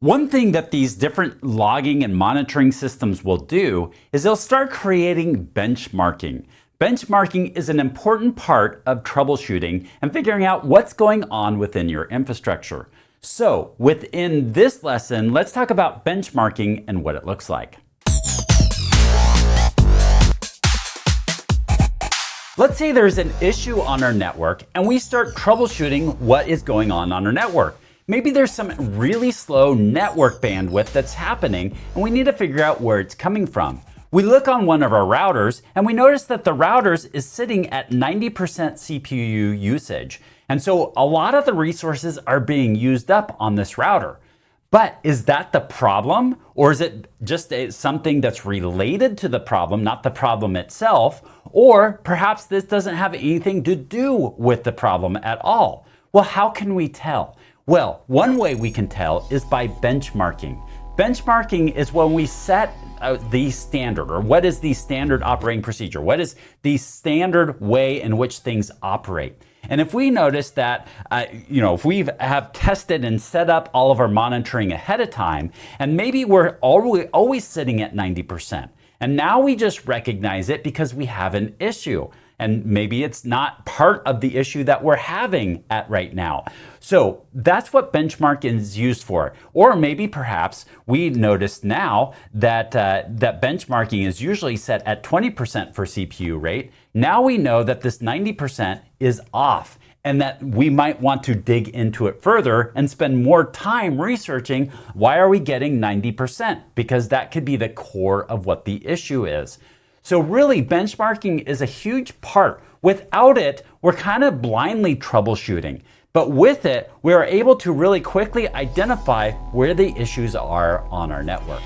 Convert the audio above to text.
One thing that these different logging and monitoring systems will do is they'll start creating benchmarking. Benchmarking is an important part of troubleshooting and figuring out what's going on within your infrastructure. So within this lesson, let's talk about benchmarking and what it looks like. Let's say there's an issue on our network and we start troubleshooting what is going on our network. Maybe there's some really slow network bandwidth that's happening and we need to figure out where it's coming from. We look on one of our routers and we notice that the routers is sitting at 90% CPU usage. And so a lot of the resources are being used up on this router. But is that the problem? Or is it just something that's related to the problem, not the problem itself? Or perhaps this doesn't have anything to do with the problem at all? Well, how can we tell? Well, one way we can tell is by benchmarking. Benchmarking is when we set the standard, or what is the standard operating procedure? What is the standard way in which things operate? And if we notice that, if we have tested and set up all of our monitoring ahead of time, and maybe we're always sitting at 90%, and now we just recognize it because we have an issue. And maybe it's not part of the issue that we're having right now. So that's what benchmarking is used for. Or maybe perhaps we noticed now that that benchmarking is usually set at 20% for CPU rate. Now we know that this 90% is off and that we might want to dig into it further and spend more time researching why are we getting 90%? Because that could be the core of what the issue is. So really, benchmarking is a huge part. Without it, we're kind of blindly troubleshooting. But with it, we are able to really quickly identify where the issues are on our network.